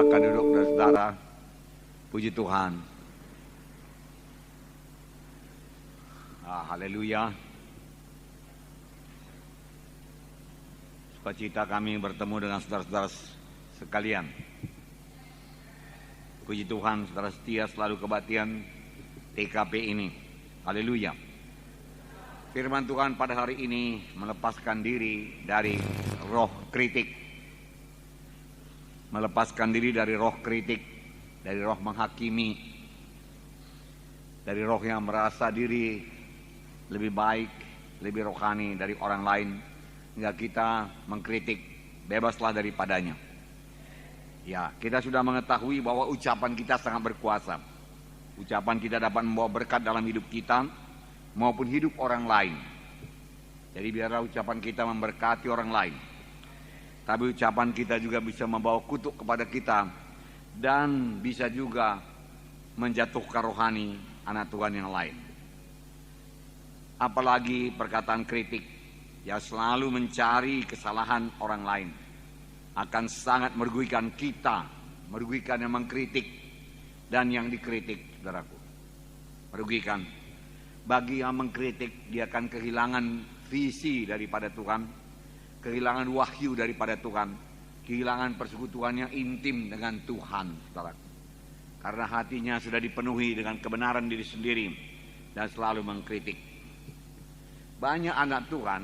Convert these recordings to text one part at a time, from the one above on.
Silakan duduk saudara. Puji Tuhan. Haleluya. Sukacita kami bertemu dengan saudara-saudara sekalian. Puji Tuhan, saudara setia selalu kebaktian TKP ini. Haleluya. Firman Tuhan pada hari ini melepaskan diri dari roh kritik. Melepaskan diri dari roh kritik, dari roh menghakimi, dari roh yang merasa diri lebih baik, lebih rohani dari orang lain, hingga kita mengkritik, bebaslah daripadanya. Ya, kita sudah mengetahui bahwa ucapan kita sangat berkuasa. Ucapan kita dapat membawa berkat dalam hidup kita maupun hidup orang lain. Jadi biarlah ucapan kita memberkati orang lain. Tapi ucapan kita juga bisa membawa kutuk kepada kita dan bisa juga menjatuhkan rohani anak Tuhan yang lain. Apalagi perkataan kritik yang selalu mencari kesalahan orang lain akan sangat merugikan kita, merugikan yang mengkritik dan yang dikritik, saudaraku. Merugikan. Bagi yang mengkritik, dia akan kehilangan visi daripada Tuhan, kehilangan wahyu daripada Tuhan, kehilangan persekutuan yang intim dengan Tuhan, saudaraku. Karena hatinya sudah dipenuhi dengan kebenaran diri sendiri dan selalu mengkritik. Banyak anak Tuhan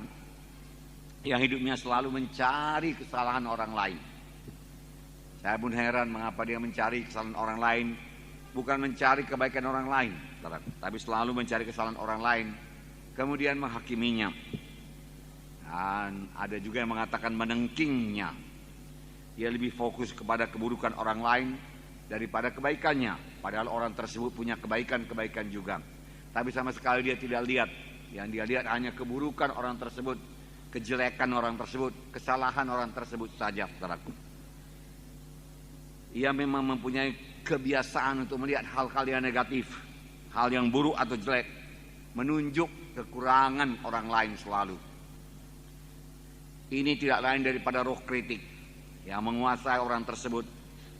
yang hidupnya selalu mencari kesalahan orang lain. Saya pun heran mengapa dia mencari kesalahan orang lain, bukan mencari kebaikan orang lain, tapi selalu mencari kesalahan orang lain, kemudian menghakiminya. Dan ada juga yang mengatakan menengkingnya. Dia lebih fokus kepada keburukan orang lain daripada kebaikannya, padahal orang tersebut punya kebaikan-kebaikan juga. Tapi sama sekali dia tidak lihat. Yang dia lihat hanya keburukan orang tersebut, kejelekan orang tersebut, kesalahan orang tersebut saja, saudaraku. Ia memang mempunyai kebiasaan untuk melihat hal-hal yang negatif, hal yang buruk atau jelek, menunjuk kekurangan orang lain selalu. Ini tidak lain daripada roh kritik yang menguasai orang tersebut,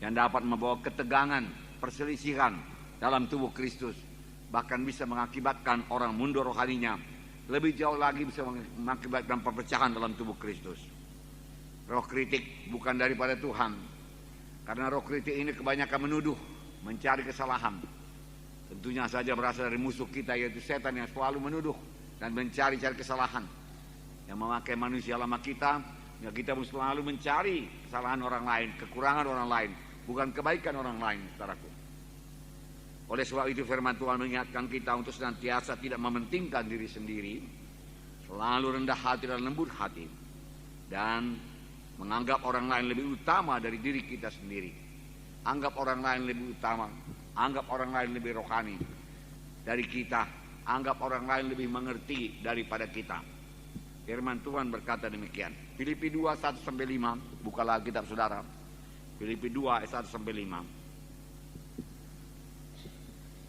yang dapat membawa ketegangan, perselisihan dalam tubuh Kristus, bahkan bisa mengakibatkan orang mundur rohaninya. Lebih jauh lagi bisa mengakibatkan perpecahan dalam tubuh Kristus. Roh kritik bukan daripada Tuhan, karena roh kritik ini kebanyakan menuduh, mencari kesalahan. Tentunya saja berasal dari musuh kita, yaitu setan yang selalu menuduh dan mencari-cari kesalahan, yang memakai manusia lama kita, ya kita pun selalu mencari kesalahan orang lain, kekurangan orang lain, bukan kebaikan orang lain, saudaraku. Oleh sebab itu firman Tuhan mengingatkan kita untuk senantiasa tidak mementingkan diri sendiri, selalu rendah hati dan lembut hati, dan menganggap orang lain lebih utama dari diri kita sendiri. Anggap orang lain lebih utama, anggap orang lain lebih rohani dari kita, anggap orang lain lebih mengerti daripada kita. Firman Tuhan berkata demikian. Filipi 2, 1-5, bukalah kitab saudara. Filipi 2, 1-5.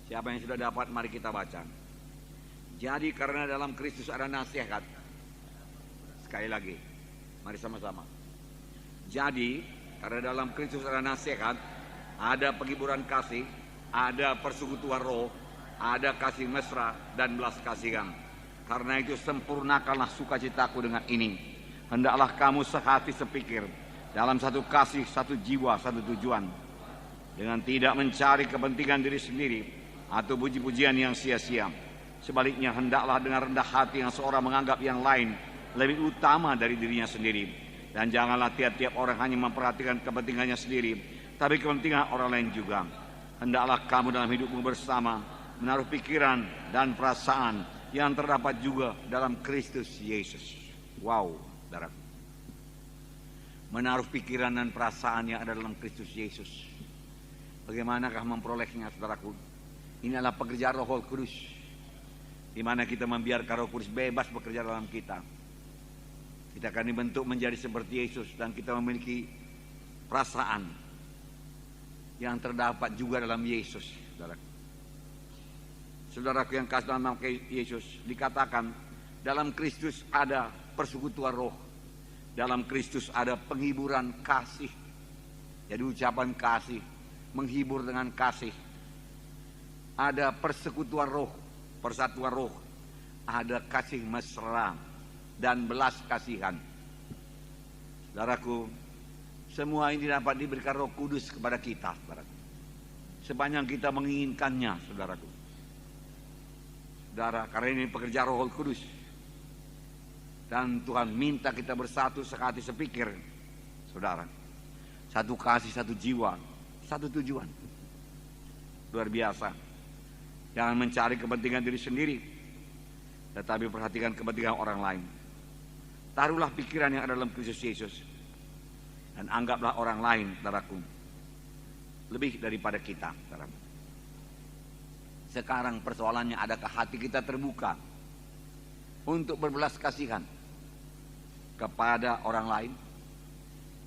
Siapa yang sudah dapat, mari kita baca. Jadi karena dalam Kristus ada nasihat. Sekali lagi, mari sama-sama. Jadi karena dalam Kristus ada nasihat, ada penghiburan kasih, ada persekutuan roh, ada kasih mesra dan belas kasihan. Karena itu sempurnakanlah sukacitaku dengan ini. Hendaklah kamu sehati sepikir, dalam satu kasih, satu jiwa, satu tujuan, dengan tidak mencari kepentingan diri sendiri atau puji-pujian yang sia-sia. Sebaliknya hendaklah dengan rendah hati yang seorang menganggap yang lain lebih utama dari dirinya sendiri. Dan janganlah tiap-tiap orang hanya memperhatikan kepentingannya sendiri, tapi kepentingan orang lain juga. Hendaklah kamu dalam hidupmu bersama menaruh pikiran dan perasaan yang terdapat juga dalam Kristus Yesus. Wow, saudara. Menaruh pikiran dan perasaan yang ada dalam Kristus Yesus. Bagaimanakah memperolehnya, saudaraku? Ini adalah pekerjaan Roh Kudus, di mana kita membiarkan Roh Kudus bebas bekerja dalam kita. Kita akan dibentuk menjadi seperti Yesus, dan kita memiliki perasaan yang terdapat juga dalam Yesus, saudaraku. Saudaraku yang kasih dalam nama Yesus, dikatakan dalam Kristus ada persekutuan roh, dalam Kristus ada penghiburan kasih. Jadi ucapan kasih, menghibur dengan kasih. Ada persekutuan roh, persatuan roh. Ada kasih mesra dan belas kasihan. Saudaraku, semua ini dapat diberikan Roh Kudus kepada kita, saudaraku. Sepanjang kita menginginkannya, saudaraku. Saudara, karena ini pekerjaan Roh Kudus. Dan Tuhan minta kita bersatu sekati sepikir, saudara. Satu kasih, satu jiwa, satu tujuan. Luar biasa. Jangan mencari kepentingan diri sendiri, tetapi perhatikan kepentingan orang lain. Taruhlah pikiran yang ada dalam Kristus Yesus, dan anggaplah orang lain, saudaraku, lebih daripada kita, saudaraku. Sekarang persoalannya, adakah hati kita terbuka untuk berbelas kasihan kepada orang lain?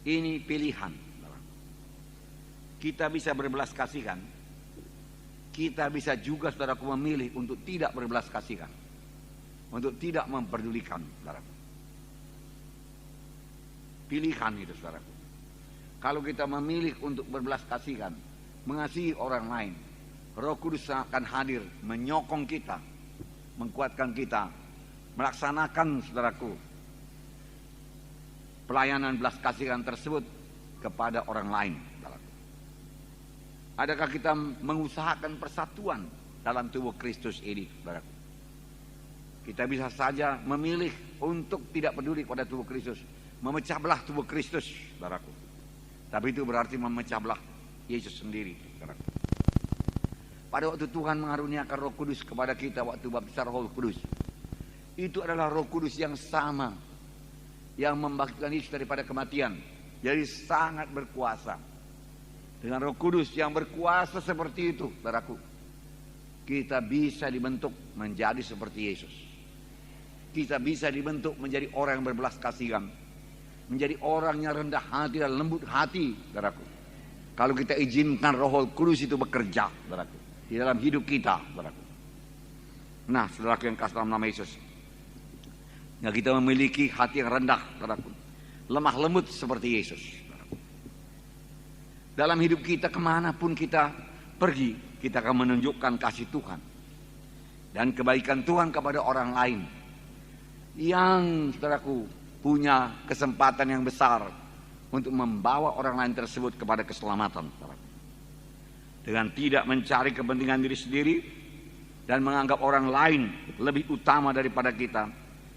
Ini pilihan, saudaraku. Kita bisa berbelas kasihan, kita bisa juga, saudaraku, memilih untuk tidak berbelas kasihan, untuk tidak memperdulikan, saudaraku. Pilihan itu, saudaraku. Kalau kita memilih untuk berbelas kasihan, mengasihi orang lain, Roh Kudus akan hadir, menyokong kita, menguatkan kita, melaksanakan, saudaraku, pelayanan belas kasihan tersebut kepada orang lain, saudaraku. Adakah kita mengusahakan persatuan dalam tubuh Kristus ini, saudaraku? Kita bisa saja memilih untuk tidak peduli pada tubuh Kristus, memecah belah tubuh Kristus, saudaraku. Tapi itu berarti memecah belah Yesus sendiri, saudaraku. Pada waktu Tuhan mengaruniakan Roh Kudus kepada kita waktu baptisan Roh Kudus, itu adalah Roh Kudus yang sama yang membangkitkan Yesus daripada kematian. Jadi sangat berkuasa. Dengan Roh Kudus yang berkuasa seperti itu, saudaraku, kita bisa dibentuk menjadi seperti Yesus. Kita bisa dibentuk menjadi orang yang berbelas kasihan, menjadi orang yang rendah hati dan lembut hati, saudaraku. Kalau kita izinkan Roh Kudus itu bekerja, saudaraku, di dalam hidup kita, saudaraku. Nah, saudaraku yang kasih dalam nama Yesus, ya, kita memiliki hati yang rendah, saudaraku, lemah lembut seperti Yesus, saudaraku. Dalam hidup kita, kemanapun kita pergi, kita akan menunjukkan kasih Tuhan dan kebaikan Tuhan kepada orang lain yang, saudaraku, punya kesempatan yang besar untuk membawa orang lain tersebut kepada keselamatan, saudaraku. Dengan tidak mencari kepentingan diri sendiri dan menganggap orang lain lebih utama daripada kita,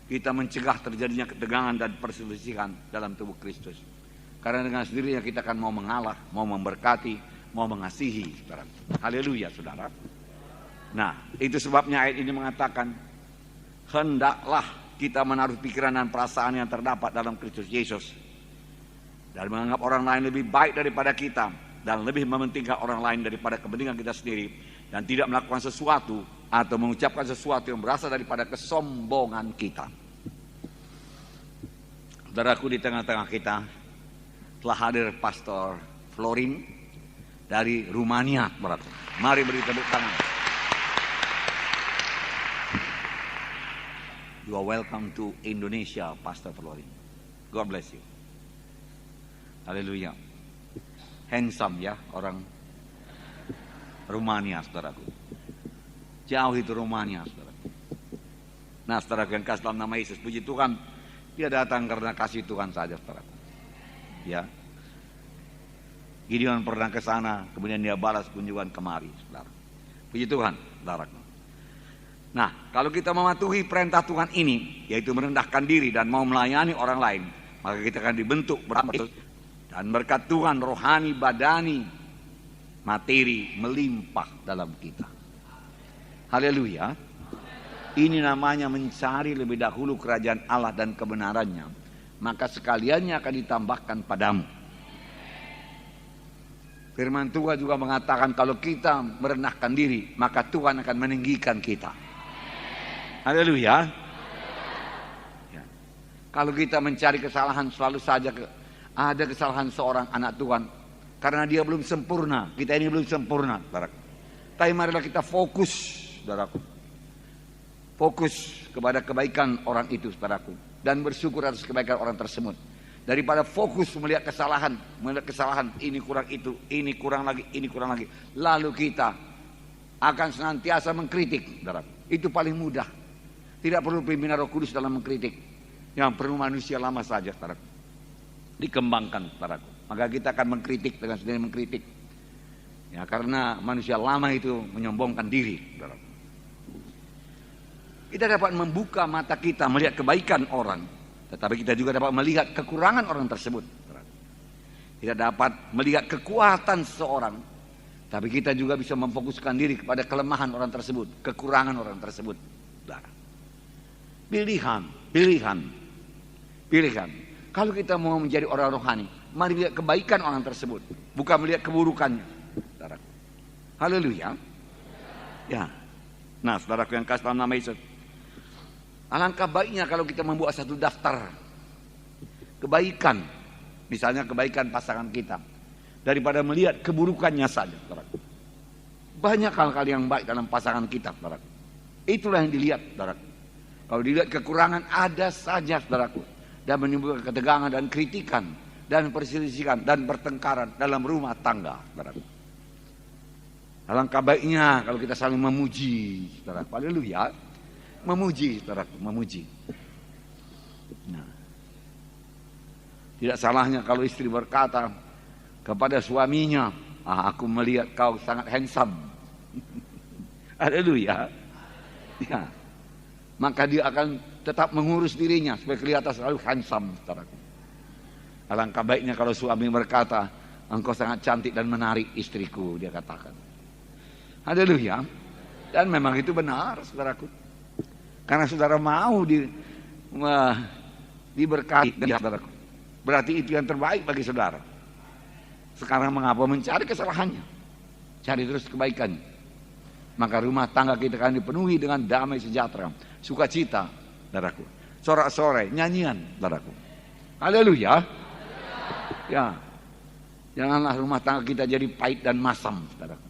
kita mencegah terjadinya ketegangan dan perselisihan dalam tubuh Kristus. Karena dengan sendirinya kita akan mau mengalah, mau memberkati, mau mengasihi, saudara. Haleluya, saudara. Nah, itu sebabnya ayat ini mengatakan, hendaklah kita menaruh pikiran dan perasaan yang terdapat dalam Kristus Yesus, dan menganggap orang lain lebih baik daripada kita, dan lebih mementingkan orang lain daripada kepentingan kita sendiri, dan tidak melakukan sesuatu atau mengucapkan sesuatu yang berasal daripada kesombongan kita. Saudaraku, di tengah-tengah kita telah hadir Pastor Florin dari Rumania, saudaraku. Mari beri tepuk tangan. You are welcome to Indonesia, Pastor Florin. God bless you. Haleluya. Handsome ya, orang Rumania, saudaraku. Jauh itu Rumania, saudaraku. Nah, saudaraku yang kasih dalam nama Yesus, puji Tuhan, dia datang karena kasih Tuhan saja, saudaraku. Ya. Gideon pernah ke sana, kemudian dia balas kunjungan kemari, saudara. Puji Tuhan, saudaraku. Nah, kalau kita mematuhi perintah Tuhan ini, yaitu merendahkan diri dan mau melayani orang lain, maka kita akan dibentuk betul, dan berkat Tuhan rohani, badani, materi melimpah dalam kita. Haleluya. Ini namanya mencari lebih dahulu kerajaan Allah dan kebenarannya, maka sekaliannya akan ditambahkan padamu. Firman Tuhan juga mengatakan kalau kita merendahkan diri, maka Tuhan akan meninggikan kita. Haleluya. Ya. Kalau kita mencari kesalahan, selalu saja ada kesalahan seorang anak Tuhan, karena dia belum sempurna. Kita ini belum sempurna, saudaraku. Tapi marilah kita fokus, saudaraku, fokus kepada kebaikan orang itu, saudaraku, dan bersyukur atas kebaikan orang tersebut. Daripada fokus melihat kesalahan, ini kurang itu, ini kurang lagi, ini kurang lagi. Lalu kita akan senantiasa mengkritik, saudara. Itu paling mudah. Tidak perlu pimpinan Roh Kudus dalam mengkritik. Yang perlu manusia lama saja, saudara. Dikembangkan, saudara. Maka kita akan mengkritik dengan sendiri mengkritik. Ya, karena manusia lama itu menyombongkan diri, saudara. Kita dapat membuka mata kita melihat kebaikan orang, tetapi kita juga dapat melihat kekurangan orang tersebut. Kita dapat melihat kekuatan seseorang, tapi kita juga bisa memfokuskan diri kepada kelemahan orang tersebut, kekurangan orang tersebut. Pilihan. Kalau kita mau menjadi orang rohani, mari lihat kebaikan orang tersebut, bukan melihat keburukannya. Haleluya. Ya. Nah, saudaraku yang kasih dalam nama Yesus, alangkah baiknya kalau kita membuat satu daftar kebaikan, misalnya kebaikan pasangan kita, daripada melihat keburukannya saja. Banyak hal-hal yang baik dalam pasangan kita, saudaraku. Itulah yang dilihat, saudaraku. Kalau dilihat kekurangan ada saja, saudaraku, dan menimbulkan ketegangan dan kritikan dan perselisihan dan pertengkaran dalam rumah tangga, saudaraku. Alangkah baiknya kalau kita saling memuji, saudaraku. Haleluya. Memuji, saudaraku, memuji. Nah, tidak salahnya kalau istri berkata kepada suaminya, aku melihat kau sangat handsome. Haleluya. Ya. Maka dia akan tetap mengurus dirinya supaya kelihatan selalu handsome, saudaraku. Alangkah baiknya kalau suami berkata, engkau sangat cantik dan menarik istriku, dia katakan. Haleluya. Dan memang itu benar, saudaraku. Karena saudara mau diberkati, saudaraku. Berarti itu yang terbaik bagi saudara. Sekarang mengapa mencari kesalahannya? Cari terus kebaikannya. Maka rumah tangga kita akan dipenuhi dengan damai sejahtera, sukacita, saudaraku. Sorak-sorai, nyanyian, saudaraku. Haleluya. Ya. Janganlah rumah tangga kita jadi pahit dan masam, saudaraku.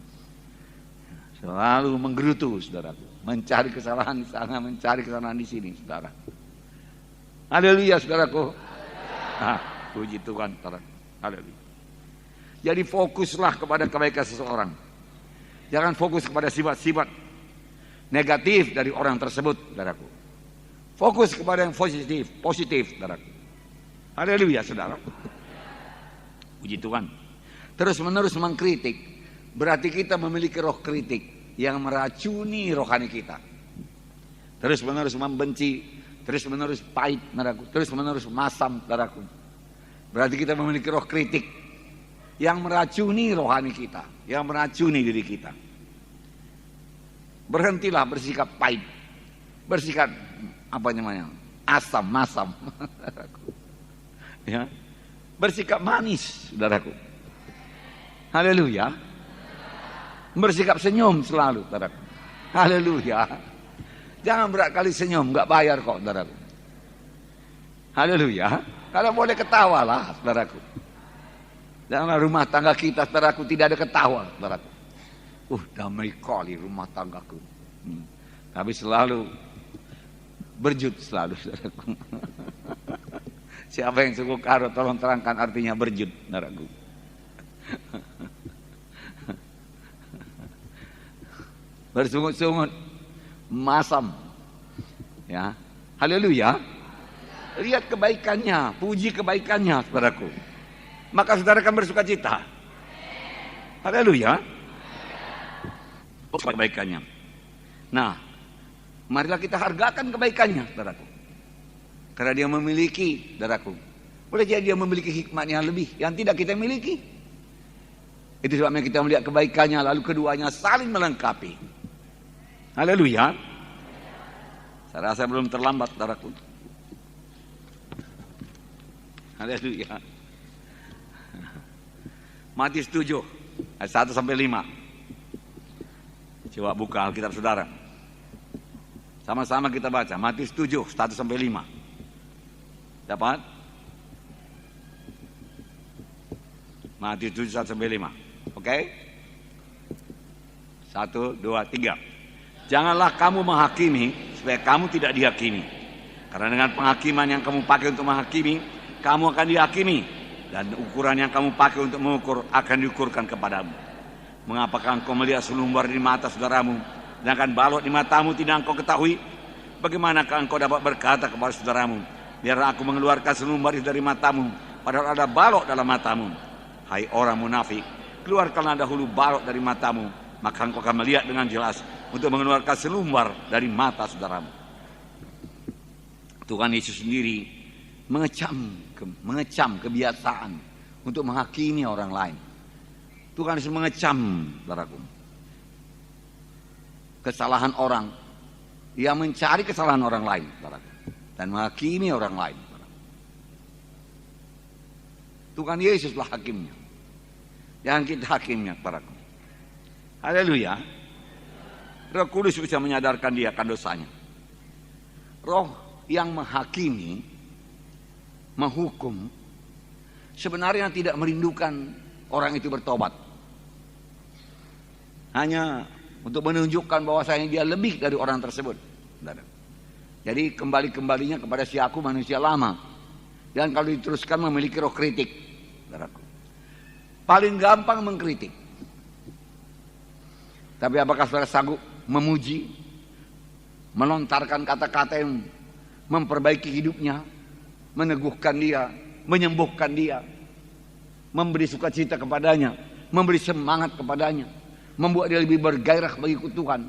Selalu menggerutu, saudaraku. Mencari kesalahan di sana, mencari kesalahan di sini, saudara. Haleluya, saudaraku. Puji Tuhan, saudara. Haleluya. Jadi fokuslah kepada kebaikan seseorang. Jangan fokus kepada sifat-sifat negatif dari orang tersebut, saudaraku. Fokus kepada yang positif, saudaraku. Haleluya, saudara. Puji Tuhan. Terus-menerus mengkritik, berarti kita memiliki roh kritik yang meracuni rohani kita. Terus menerus membenci, terus menerus pahit, saudaraku, terus menerus masam, saudaraku. Berarti kita memiliki roh kritik yang meracuni rohani kita, yang meracuni diri kita. Berhentilah bersikap pahit, bersikap asam, masam. Ya. Bersikap manis, saudaraku. Haleluya. Bersikap senyum selalu, saudaraku. Haleluya. Jangan berat-kali senyum, nggak bayar kok, saudaraku. Haleluya. Kalau boleh ketawalah, saudaraku. Janganlah rumah tangga kita, saudaraku, tidak ada ketawa, saudaraku. Damai kali rumah tanggaku. Tapi selalu berjut selalu, saudaraku. Siapa yang suku karo, tolong terangkan artinya berjut, saudaraku. Bersungut-sungut, masam, ya. Haleluya. Lihat kebaikannya, puji kebaikannya, saudaraku. Maka saudara akan bersuka cita. Haleluya. Kebaikannya. Nah, marilah kita hargakan kebaikannya, saudaraku. Karena dia memiliki, saudaraku. Boleh jadi dia memiliki hikmat yang lebih, yang tidak kita miliki. Itu sebabnya kita melihat kebaikannya, lalu keduanya saling melengkapi. Haleluya. Saya rasa belum terlambat, saudaraku. Haleluya. Matius 7 ayat 1 sampai 5. Coba buka Alkitab saudara. Sama-sama kita baca Matius 7 1 sampai 5. Dapat? Matius 7 1 sampai 5. Oke? 1 2 3. Janganlah kamu menghakimi supaya kamu tidak dihakimi. Karena dengan penghakiman yang kamu pakai untuk menghakimi, kamu akan dihakimi, dan ukuran yang kamu pakai untuk mengukur akan diukurkan kepadamu. Mengapakah engkau melihat selumbar di mata saudaramu, sedangkan balok di matamu tidak engkau ketahui? Bagaimanakah engkau dapat berkata kepada saudaramu, biarlah aku mengeluarkan selumbar dari matamu, padahal ada balok dalam matamu? Hai orang munafik, keluarkanlah dahulu balok dari matamu, maka engkau akan melihat dengan jelas untuk mengeluarkan selumbar dari mata saudaramu. Tuhan Yesus sendiri mengecam kebiasaan untuk menghakimi orang lain. Tuhan Yesus mengecam, saudaraku, kesalahan orang yang mencari kesalahan orang lain, saudaraku, dan menghakimi orang lain. Tuhan Yesuslah hakimnya, jangan kita hakimnya, saudaraku. Haleluya. Roh Kudus bisa menyadarkan dia akan dosanya. Roh yang menghakimi, menghukum, sebenarnya tidak merindukan orang itu bertobat. Hanya untuk menunjukkan bahwasanya dia lebih dari orang tersebut. Jadi kembali-kembalinya kepada si aku manusia lama. Dan kalau diteruskan memiliki roh kritik. Paling gampang mengkritik. Tapi apakah saudara sanggup memuji, melontarkan kata-kata yang memperbaiki hidupnya, meneguhkan dia, menyembuhkan dia, memberi sukacita kepadanya, memberi semangat kepadanya, membuat dia lebih bergairah bagi Tuhan,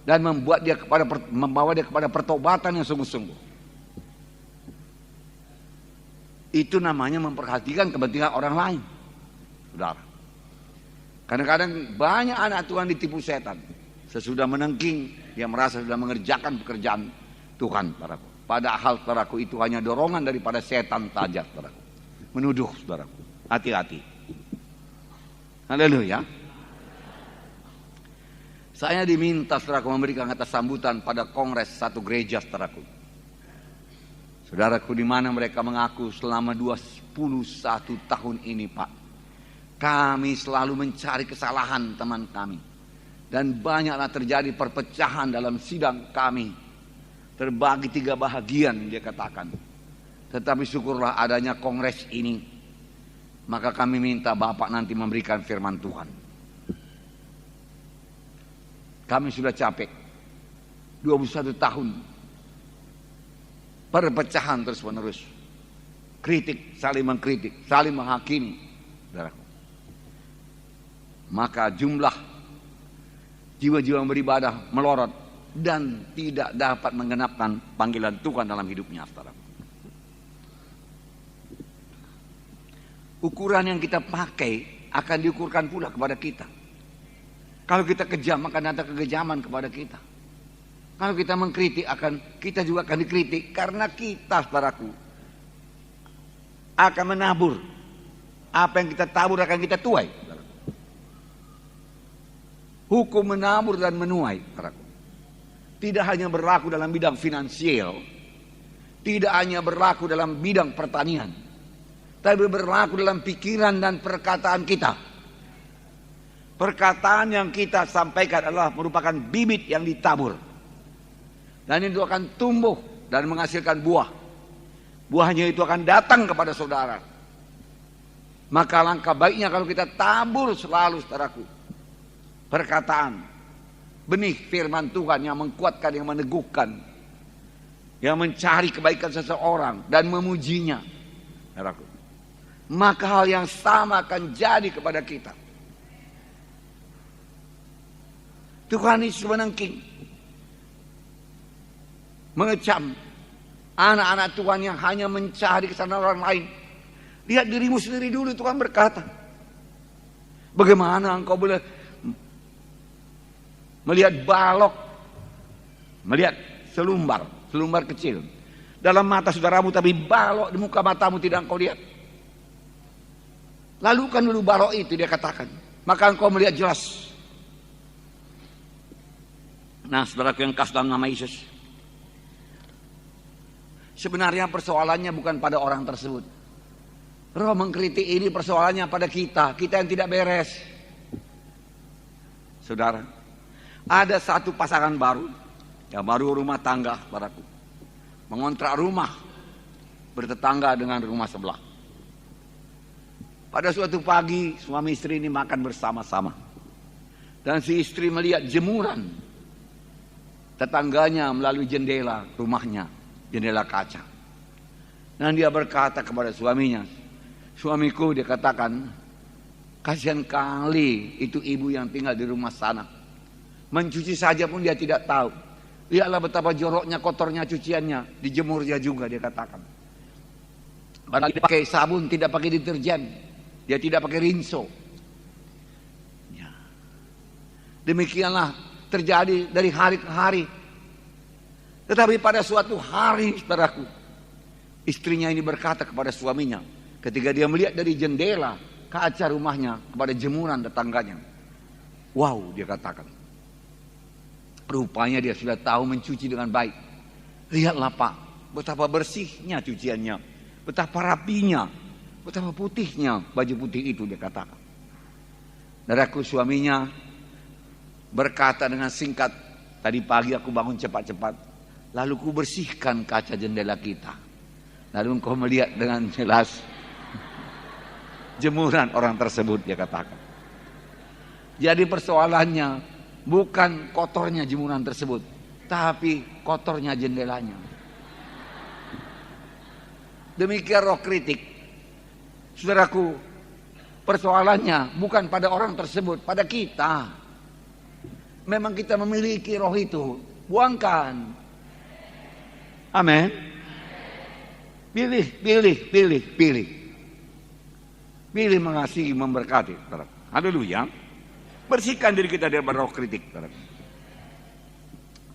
dan membawa dia kepada pertobatan yang sungguh-sungguh. Itu namanya memperhatikan kepentingan orang lain, saudara. Kadang-kadang banyak anak Tuhan ditipu setan. Sesudah menengking, dia merasa sudah mengerjakan pekerjaan Tuhan, saudaraku. Padahal, saudaraku, itu hanya dorongan daripada setan saja, saudaraku. Menuduh, saudaraku. Hati-hati. Haleluya. Saya diminta, saudaraku, memberikan kata sambutan pada kongres satu gereja, saudaraku. Saudaraku, di mana mereka mengaku selama 21 tahun ini, Pak, kami selalu mencari kesalahan teman kami. Dan banyaklah terjadi perpecahan dalam sidang kami. Terbagi 3 bahagian, dia katakan. Tetapi syukurlah adanya kongres ini. Maka kami minta Bapak nanti memberikan firman Tuhan. Kami sudah capek. 21 tahun. Perpecahan terus menerus. Kritik, saling mengkritik, saling menghakimi. Maka jumlah jiwa-jiwa yang beribadah melorot dan tidak dapat menggenapkan panggilan Tuhan dalam hidupnya, saudara. Ukuran yang kita pakai akan diukurkan pula kepada kita. Kalau kita kejam akan ada kekejaman kepada kita. Kalau kita mengkritik kita juga akan dikritik, karena kita, saudaraku, akan menabur. Apa yang kita tabur akan kita tuai. Hukum menabur dan menuai, saudaraku. Tidak hanya berlaku dalam bidang finansial, tidak hanya berlaku dalam bidang pertanian, tapi berlaku dalam pikiran dan perkataan kita. Perkataan yang kita sampaikan adalah merupakan bibit yang ditabur. Dan itu akan tumbuh dan menghasilkan buah. Buahnya itu akan datang kepada saudara. Maka langkah baiknya kalau kita tabur selalu, saudaraku, perkataan, benih firman Tuhan yang mengkuatkan, yang meneguhkan, yang mencari kebaikan seseorang dan memujinya, saudaraku. Maka hal yang sama akan jadi kepada kita. Tuhan Yesus menengking, mengecam anak-anak Tuhan yang hanya mencari kesalahan orang lain. Lihat dirimu sendiri dulu, Tuhan berkata. Bagaimana engkau boleh melihat balok, melihat selumbar kecil dalam mata saudaramu, tapi balok di muka matamu tidak engkau lihat. Lalukan dulu balok itu, dia katakan, maka engkau melihat jelas. Nah, saudaraku yang kasih dalam nama Yesus, sebenarnya persoalannya bukan pada orang tersebut. Roh mengkritik ini persoalannya pada kita yang tidak beres. Saudara, ada satu pasangan baru, yang baru rumah tangga, saudaraku, mengontrak rumah bertetangga dengan rumah sebelah. Pada suatu pagi suami istri ini makan bersama-sama. Dan si istri melihat jemuran tetangganya melalui jendela rumahnya, jendela kaca. Dan dia berkata kepada suaminya, "Suamiku," dia katakan, "kasihan kali itu ibu yang tinggal di rumah sana. Mencuci saja pun dia tidak tahu. Lihatlah betapa joroknya, kotornya cuciannya, dijemur dia juga," dia katakan. Padahal dia pakai sabun, tidak pakai deterjen, dia tidak pakai rinso. Ya. Demikianlah terjadi dari hari ke hari. Tetapi pada suatu hari, saudaraku, istrinya ini berkata kepada suaminya, ketika dia melihat dari jendela kaca rumahnya kepada jemuran tetangganya, "Wow," dia katakan, "rupanya dia sudah tahu mencuci dengan baik. Lihatlah Pak, betapa bersihnya cuciannya, betapa rapinya, betapa putihnya baju putih itu," dia katakan. Saudaraku, suaminya berkata dengan singkat, "Tadi pagi aku bangun cepat-cepat, lalu ku bersihkan kaca jendela kita. Lalu engkau melihat dengan jelas jemuran orang tersebut," dia katakan. Jadi persoalannya bukan kotornya jemuran tersebut, tapi kotornya jendelanya. Demikian roh kritik. Saudaraku, persoalannya bukan pada orang tersebut, pada kita. Memang kita memiliki roh itu, buangkan. Amin. Pilih, pilih, pilih, pilih. Pilih mengasihi, memberkati. Haleluya. Bersihkan diri kita dari roh kritik.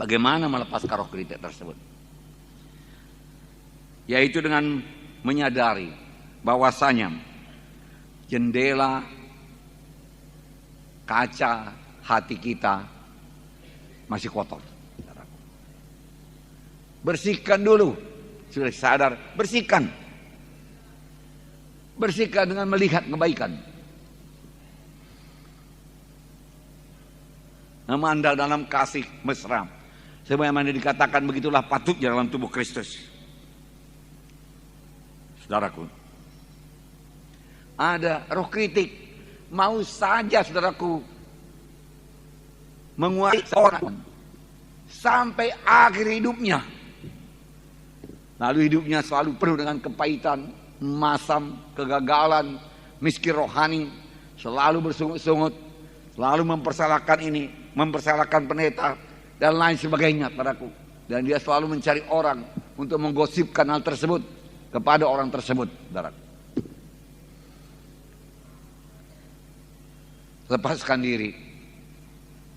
Bagaimana melepaskan roh kritik tersebut? Yaitu dengan menyadari bahwasanya jendela kaca hati kita masih kotor. Bersihkan dulu. Sudah sadar, bersihkan. Bersihkan dengan melihat kebaikan. Memandang dalam kasih mesra. Sebagaimana dikatakan, begitulah patutnya dalam tubuh Kristus. Saudaraku, ada roh kritik. Mau saja saudaraku menguasai seorang sampai akhir hidupnya. Lalu hidupnya selalu penuh dengan kepahitan, masam, kegagalan, miskin rohani, selalu bersungut-sungut, selalu mempersalahkan ini, mempersalahkan pendeta, dan lain sebagainya, saudaraku. Dan dia selalu mencari orang untuk menggosipkan hal tersebut kepada orang tersebut, saudaraku. Lepaskan diri.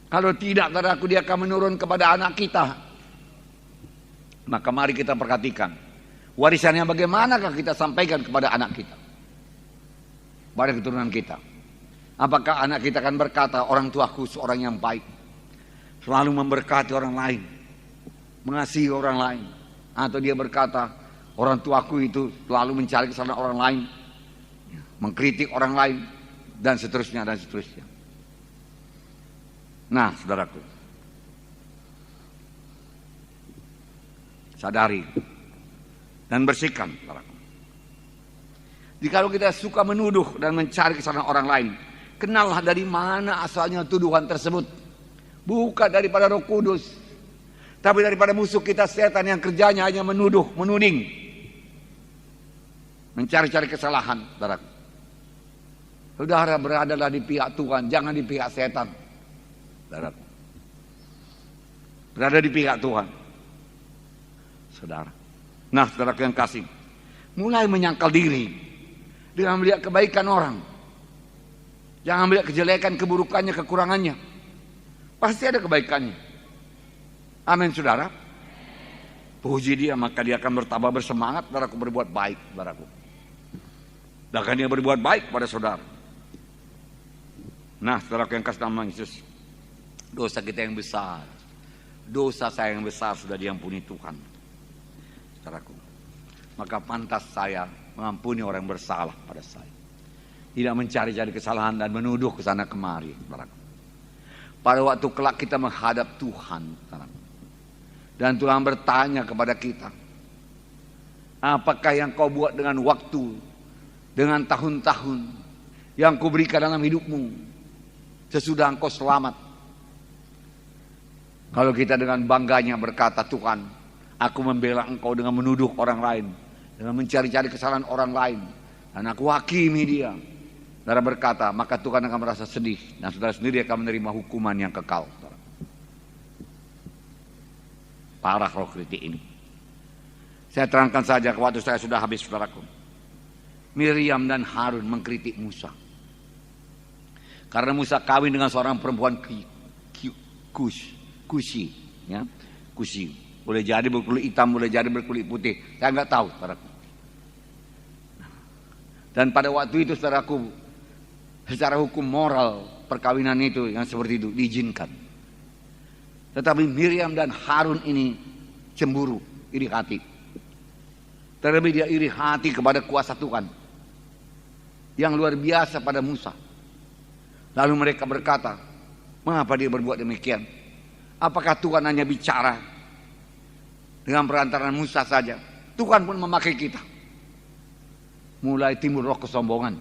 Kalau tidak, saudaraku, dia akan menurun kepada anak kita. Maka mari kita perhatikan warisannya bagaimanakah kita sampaikan kepada anak kita, pada keturunan kita. Apakah anak kita akan berkata, "Orang tuaku seorang yang baik, selalu memberkati orang lain, mengasihi orang lain," atau dia berkata, "Orang tuaku itu selalu mencari kesalahan orang lain, mengkritik orang lain," dan seterusnya dan seterusnya. Nah, saudaraku, sadari dan bersihkan, saudaraku. Jikalau kita suka menuduh dan mencari kesalahan orang lain, kenallah dari mana asalnya tuduhan tersebut. Bukan daripada Roh Kudus, tapi daripada musuh kita setan yang kerjanya hanya menuduh, menuding, mencari-cari kesalahan, saudaraku. Saudara beradalah di pihak Tuhan, jangan di pihak setan, saudaraku. Berada di pihak Tuhan, saudara. Nah, saudaraku yang kasih, mulai menyangkal diri dengan melihat kebaikan orang. Jangan melihat kejelekan, keburukannya, kekurangannya. Pasti ada kebaikannya. Amin, saudara. Puji dia, maka dia akan bertambah bersemangat, saudaraku, berbuat baik, saudaraku. Dan akan dia berbuat baik pada saudara. Nah, saudaraku yang kasih nama Yesus, dosa kita yang besar, dosa saya yang besar sudah diampuni Tuhan, saudaraku. Maka pantas saya mengampuni orang yang bersalah pada saya, tidak mencari-cari kesalahan dan menuduh ke sana kemari, saudaraku. Pada waktu kelak kita menghadap Tuhan, saudaraku, dan Tuhan bertanya kepada kita, Apakah yang kau buat dengan waktu, dengan tahun-tahun yang kau berikan dalam hidupmu sesudah engkau selamat? Kalau kita dengan bangganya berkata, Tuhan, aku membela engkau dengan menuduh orang lain, dengan mencari-cari kesalahan orang lain, dan aku hakimi dia. Saudara berkata, maka Tuhan akan merasa sedih, dan saudara sendiri akan menerima hukuman yang kekal. Parah roh kritik ini. Saya terangkan saja, waktu saya sudah habis, saudaraku. Miriam dan Harun mengkritik Musa. Karena Musa kawin dengan seorang perempuan Kusi, ya, Kusi. Boleh jadi berkulit hitam, boleh jadi berkulit putih. Saya nggak tahu, saudaraku. Dan pada waktu itu, saudaraku, secara hukum moral perkawinan itu yang seperti itu diizinkan. Tetapi Miriam dan Harun ini cemburu, iri hati. Terlebih dia iri hati kepada kuasa Tuhan yang luar biasa pada Musa. Lalu mereka berkata, mengapa dia berbuat demikian? Apakah Tuhan hanya bicara dengan perantaraan Musa saja? Tuhan pun memakai kita. Mulai timbul roh kesombongan.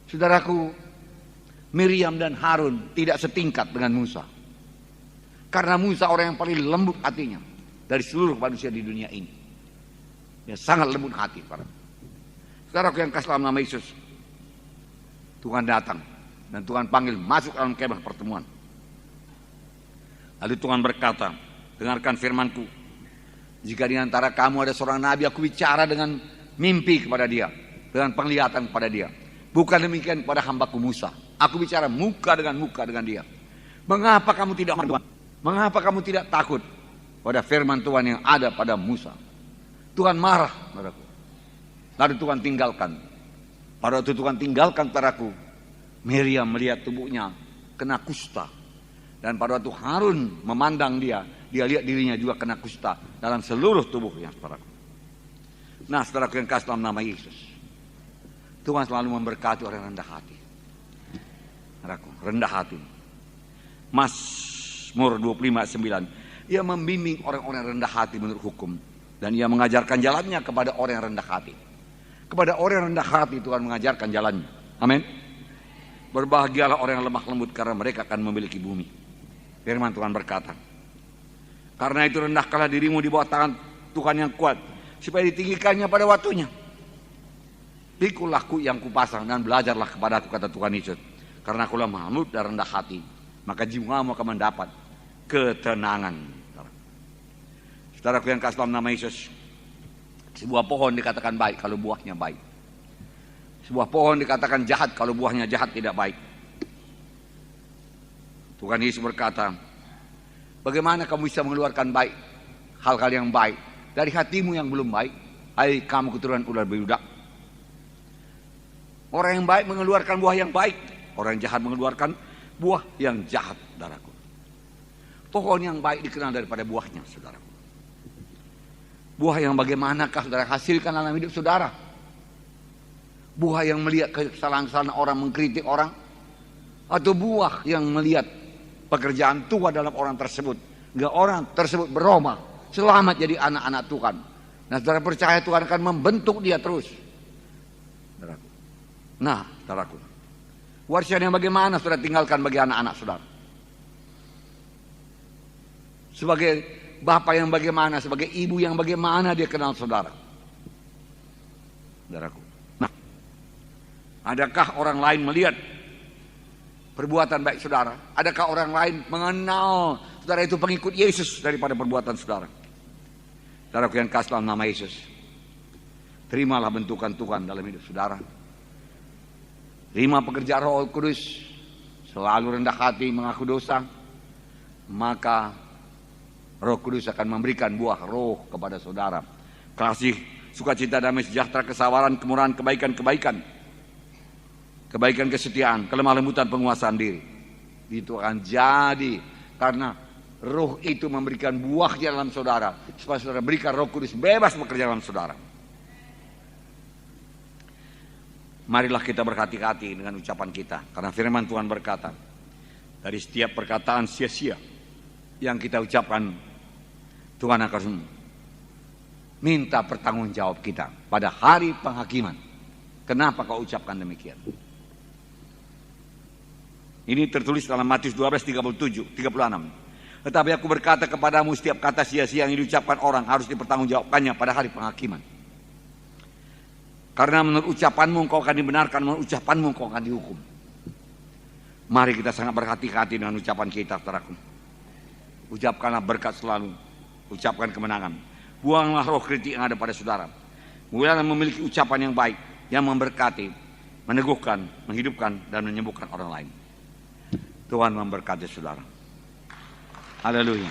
Saudaraku, Miriam dan Harun tidak setingkat dengan Musa. Karena Musa orang yang paling lembut hatinya dari seluruh manusia di dunia ini. Ya, sangat lembut hati. Saudaraku yang kasih dalam nama Yesus, Tuhan datang dan Tuhan panggil masuk dalam kemah pertemuan. Lalu Tuhan berkata, dengarkan firmanku. Jika di antara kamu ada seorang nabi, aku bicara dengan mimpi kepada dia, dengan penglihatan kepada dia. Bukan demikian kepada hambaku Musa. Aku bicara muka dengan dia. Mengapa kamu tidak marah? Mengapa kamu tidak takut pada firman Tuhan yang ada pada Musa? Tuhan marah, saudaraku. Lalu Tuhan tinggalkan. Pada waktu Tuhan tinggalkan, saudaraku, Miriam melihat tubuhnya kena kusta. Dan pada waktu Harun memandang dia lihat dirinya juga kena kusta dalam seluruh tubuhnya, saudaraku. Nah, saudaraku yang kasih dalam nama Yesus, Tuhan selalu memberkati orang yang rendah hati. Saudaraku, rendah hati. Mazmur 25:9, ia membimbing orang-orang yang rendah hati menurut hukum, dan ia mengajarkan jalannya kepada orang yang rendah hati. Kepada orang yang rendah hati Tuhan mengajarkan jalannya. Amin. Berbahagialah orang yang lemah lembut, karena mereka akan memiliki bumi. Firman Tuhan berkata, karena itu rendahkanlah dirimu di bawah tangan Tuhan yang kuat, supaya ditinggikannya pada waktunya. Pikulah yang kupasang dan belajarlah kepada aku, kata Tuhan Yesus. Karena aku lemah lembut dan rendah hati, maka jiwamu akan mendapat ketenangan. Saudaraku yang kasih dalam nama Yesus, sebuah pohon dikatakan baik kalau buahnya baik. Sebuah pohon dikatakan jahat kalau buahnya jahat, tidak baik. Tuhan Yesus berkata, bagaimana kamu bisa mengeluarkan baik, hal-hal yang baik dari hatimu yang belum baik? Hai kamu keturunan ular beludak. Orang yang baik mengeluarkan buah yang baik, orang yang jahat mengeluarkan buah yang jahat, saudaraku. Pohon yang baik dikenal daripada buahnya, saudaraku. Buah yang bagaimanakah saudara hasilkan dalam hidup saudara? Buah yang melihat kesalahan-kesalahan orang, mengkritik orang, atau buah yang melihat pekerjaan Tuhan dalam orang tersebut, hingga orang tersebut berubah, selamat jadi anak-anak Tuhan. Nah, saudara percaya Tuhan akan membentuk dia terus, saudaraku. Nah, saudaraku, warisan yang bagaimana saudara tinggalkan bagi anak-anak saudara? Sebagai bapak yang bagaimana, sebagai ibu yang bagaimana dia kenal saudara? Saudaraku. Nah, adakah orang lain melihat perbuatan baik saudara? Adakah orang lain mengenal saudara itu pengikut Yesus daripada perbuatan saudara? Saudaraku yang kasih dalam nama Yesus, terimalah bentukan Tuhan dalam hidup saudara. Terima pekerjaan Roh Kudus, selalu rendah hati, mengaku dosa, maka Roh Kudus akan memberikan buah roh kepada saudara. Kasih, sukacita, damai, sejahtera, kesabaran, kemurahan, kebaikan, kesetiaan, kelemah lembutan, penguasaan diri. Itu akan jadi karena roh itu memberikan buahnya dalam saudara, supaya saudara berikan Roh Kudus bebas bekerja dalam saudara. Marilah kita berhati-hati dengan ucapan kita, karena firman Tuhan berkata, dari setiap perkataan sia-sia yang kita ucapkan, Tuhan akan minta pertanggungjawab kita pada hari penghakiman. Kenapa kau ucapkan demikian? Ini tertulis dalam Matius 12:36. Tetapi aku berkata kepadamu, setiap kata sia-sia yang diucapkan orang harus dipertanggungjawabkannya pada hari penghakiman. Karena menurut ucapanmu engkau akan dibenarkan, menurut ucapanmu engkau akan dihukum. Mari kita sangat berhati-hati dengan ucapan kita, saudaraku. Ucapkanlah berkat selalu, ucapkan kemenangan. Buanglah roh kritik yang ada pada saudara. Mulailah memiliki ucapan yang baik, yang memberkati, meneguhkan, menghidupkan, dan menyembuhkan orang lain. Tuhan memberkati saudara. Haleluya.